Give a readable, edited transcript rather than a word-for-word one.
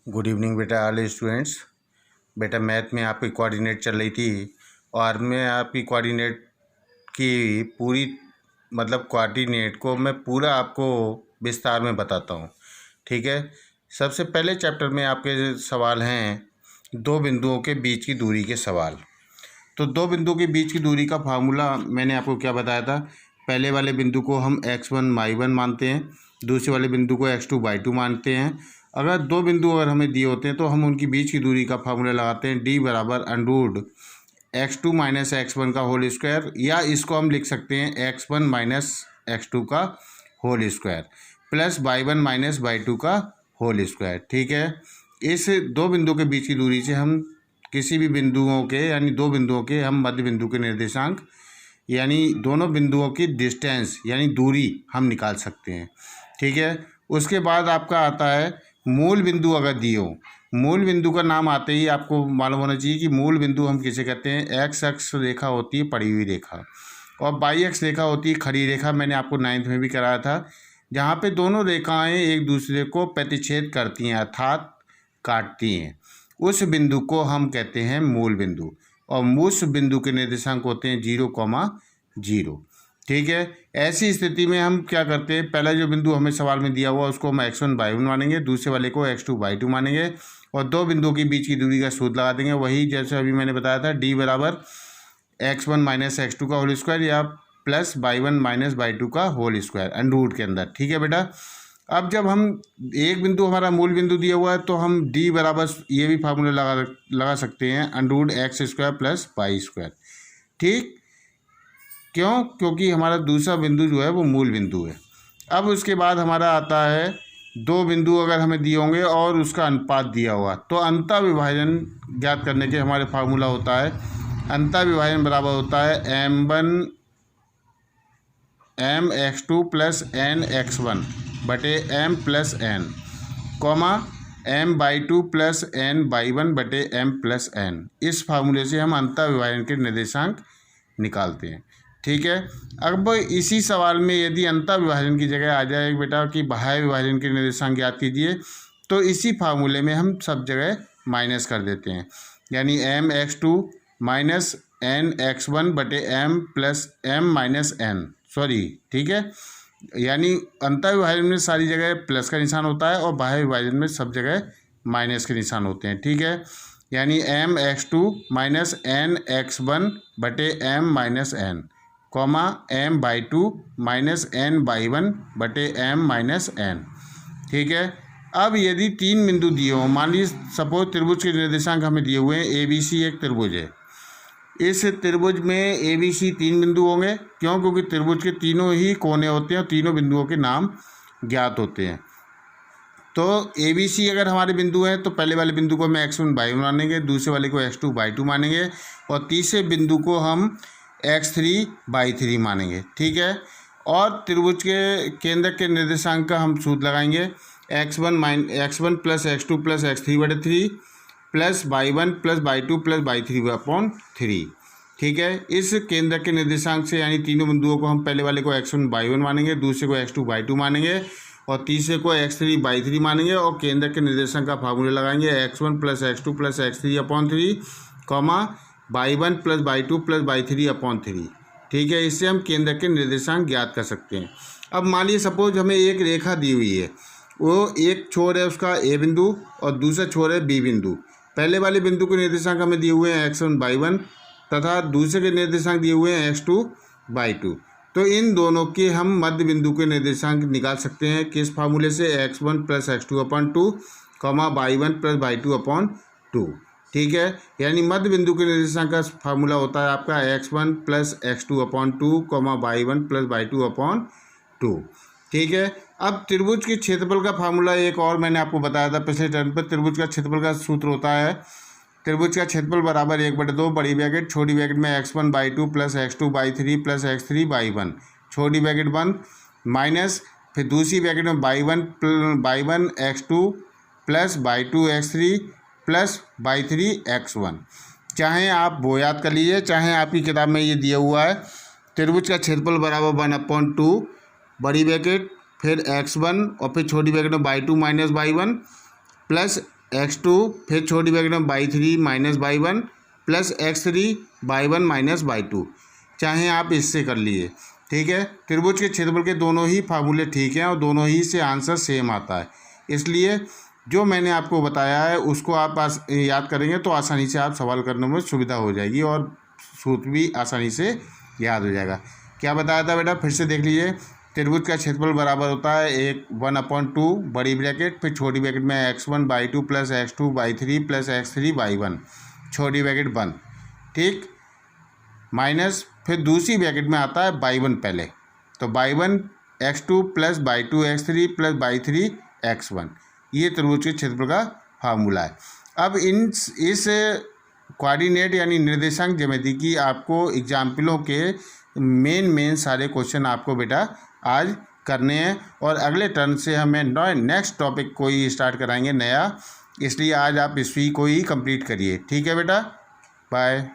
Good evening बेटा all students. बेटा math में आपकी कोऑर्डिनेट चल रही थी और मैं आपकी कोऑर्डिनेट की पूरी कोऑर्डिनेट को मैं पूरा आपको विस्तार में बताता हूँ। ठीक है। सबसे पहले चैप्टर में आपके सवाल हैं दो बिंदुओं के बीच की दूरी के सवाल। तो दो बिंदुओं के बीच की दूरी का फार्मूला मैंने आपको क्या बताया था। पहले वाले बिंदु को हम x1 y1 मानते हैं, दूसरे वाले बिंदु को x2 y2 मानते हैं। अगर दो बिंदु अगर हमें दिए होते हैं तो हम उनकी बीच की दूरी का फार्मूला लगाते हैं d बराबर अंडरूट x2 माइनस x1 का होल स्क्वायर, या इसको हम लिख सकते हैं x1 माइनस x2 का whole square plus y1 minus y2 का होल स्क्वायर। ठीक है। इस दो बिंदुओं के बीच की दूरी से हम किसी भी बिंदुओं के यानी दो बिंदुओं के हम मध्य बिंदु के निर्देशांक यानी दोनों बिंदुओं की डिस्टेंस यानी दूरी हम निकाल सकते हैं। ठीक है। उसके बाद आपका आता है मूल बिंदु अगर दिए हो। मूल बिंदु का नाम आते ही आपको मालूम होना चाहिए कि मूल बिंदु हम किसे कहते हैं। एक्स अक्ष रेखा होती है पड़ी हुई रेखा और वाई अक्ष रेखा होती है खड़ी रेखा। मैंने आपको 9th में भी कराया था, जहाँ पे दोनों रेखाएं एक दूसरे को प्रतिच्छेद करती हैं अर्थात काटती हैं। उस बिंदु को हम कहते हैं मूल बिंदु और उस बिंदु के निर्देशांक होते हैं 0,0। ठीक है। ऐसी स्थिति में हम क्या करते हैं, पहला जो बिंदु हमें सवाल में दिया हुआ उसको हम x1 y1 मानेंगे, दूसरे वाले को x2 y2 मानेंगे और दो बिंदुओं के बीच की दूरी का सूत्र लगा देंगे। वही जैसे अभी मैंने बताया था d बराबर x1 माइनस x2 का होल स्क्वायर या प्लस y1 माइनस y2 का होल स्क्वायर अंडरूट के अंदर। ठीक है बेटा। अब जब हम एक बिंदु हमारा मूल बिंदु दिया हुआ है तो हम d बराबर ये भी फार्मूला लगा सकते हैं under root x square plus y square. ठीक। क्यों? क्योंकि हमारा दूसरा बिंदु जो है वो मूल बिंदु है। अब उसके बाद हमारा आता है दो बिंदु अगर हमें दिए होंगे और उसका अनुपात दिया हुआ तो अंतर विभाजन ज्ञात करने के हमारे फार्मूला होता है अंतर विभाजन बराबर होता है m(x2) प्लस n(x1) बटे m plus n comma m/2 plus n/1 बटे m प्लस n। इस फार्मूले से हम अंतर विभाजन के निर्देशांक निकालते हैं। ठीक है। अब इसी सवाल में यदि अंतर विभाजन की जगह आ जाए बेटा कि बाह्य विभाजन के निर्देशांक ज्ञात कीजिए, तो इसी फार्मूले में हम सब जगह माइनस कर देते हैं, यानी m(x2) माइनस n(x1) बटे m plus m minus n sorry. ठीक है। यानी अंतर विभाजन में सारी जगह प्लस का निशान होता है और बाह्य विभाजन में सब जगह माइनस के निशान होते हैं। ठीक है। यानी m(x2) माइनस n(x1) बटे m minus n comma m/2 minus n/1 बटे m माइनस n। ठीक है। अब यदि तीन बिंदु दिए हों, मान लीजिए सपोज त्रिभुज के निर्देशांक हमें दिए हुए हैं ABC एक त्रिभुज है। इस त्रिभुज में ABC तीन बिंदु होंगे। क्यों? क्योंकि त्रिभुज के तीनों ही कोने होते हैं और तीनों बिंदुओं के नाम ज्ञात होते हैं। तो ABC अगर हमारे बिंदु हैं तो पहले वाले बिंदु को हम x1 y1 मानेंगे, दूसरे वाले को x2 y2 मानेंगे और तीसरे बिंदु को हम x3 y3 मानेंगे। ठीक है। और त्रिभुज के केंद्र के निर्देशांक का हम सूत्र लगाएंगे x1 plus x2 plus x3 बटे 3 plus y1 plus y2 plus y3 upon 3। ठीक है। इस केंद्र के निर्देशांक से यानी तीनों बिंदुओं को हम पहले वाले को x1 y1 मानेंगे, दूसरे को x2 y2 मानेंगे और तीसरे को x3 y3 मानेंगे और केंद्र के निर्देशांक का फार्मूला लगाएंगे x1 plus x2 plus x3 upon 3 comma y1 plus y2 plus y3 upon 3। ठीक है। इससे हम केंद्र के निर्देशांक ज्ञात कर सकते हैं। अब मान लीजिए सपोज हमें एक रेखा दी हुई है, वो एक छोर है उसका A बिंदु और दूसरा छोर है B बिंदु। पहले वाले बिंदु के निर्देशांक हमें दिए हुए हैं x1 y1 तथा दूसरे के निर्देशांक दिए हुए हैं x2 y2। तो इन दोनों के हम मध्य बिंदु के निर्देशांक निकाल सकते हैं किस फार्मूले से, x1 plus x2 upon 2 comma y1 plus y2 upon 2। ठीक है। यानी मध्य बिंदु के निर्देशांक का फार्मूला होता है आपका x1 plus x2 upon 2 comma y1 plus y2 upon 2। ठीक है। अब त्रिभुज के क्षेत्रफल का फार्मूला एक और मैंने आपको बताया था पिछले टर्म पर। त्रिभुज का क्षेत्रफल का सूत्र होता है त्रिभुज का क्षेत्रफल बराबर 1/2 बड़ी ब्रैकेट छोटी ब्रैकेट में x1 y2 plus x2 y3 plus x3 y1 छोटी ब्रैकेट बंद माइनस फिर दूसरी ब्रैकेट में y1 x2 plus y2 x3 plus y3 x1। चाहे आप वो याद कर लीजिए, चाहे आपकी किताब में ये दिया हुआ है त्रिभुज का क्षेत्रफल बराबर 1/2 बड़ी ब्रैकेट फिर x1 और फिर छोटी ब्रैकेट में y2 minus y1 plus x2 फिर छोटी ब्रैकेट में y3 minus y1 plus x3 y1 minus y2, चाहे आप इससे कर लिए, ठीक है। त्रिभुज के क्षेत्रफल के दोनों ही फार्मूले ठीक हैं और दोनों ही से आंसर सेम आता है, इसलिए जो मैंने आपको बताया है उसको आप याद करेंगे तो आसानी से आप सवाल करने में सुविधा हो जाएगी और सूत्र भी आसानी से याद हो जाएगा। क्या बताया था बेटा, फिर से देख लीजिए। त्रिभुज का क्षेत्रफल बराबर होता है 1/2 बड़ी ब्रैकेट फिर छोटी ब्रैकेट में x1 y2 plus x2 y3 plus x3 y1 छोटी ब्रैकेट बंद, ठीक, माइनस फिर दूसरी ब्रैकेट में आता है y1 पहले, तो y1 x2 plus y2 x3 plus y3 x1, ये त्रिभुज के क्षेत्रफल का फार्मूला है। अब इस कोऑर्डिनेट यानी निर्देशांक ज्यामिति की आपको एग्जाम्पलों के मेन सारे क्वेश्चन आपको बेटा आज करने हैं और अगले टर्न से हमें नेक्स्ट टॉपिक को ही स्टार्ट कराएंगे नया, इसलिए आज आप इसी को ही कंप्लीट करिए, ठीक है बेटा, बाय।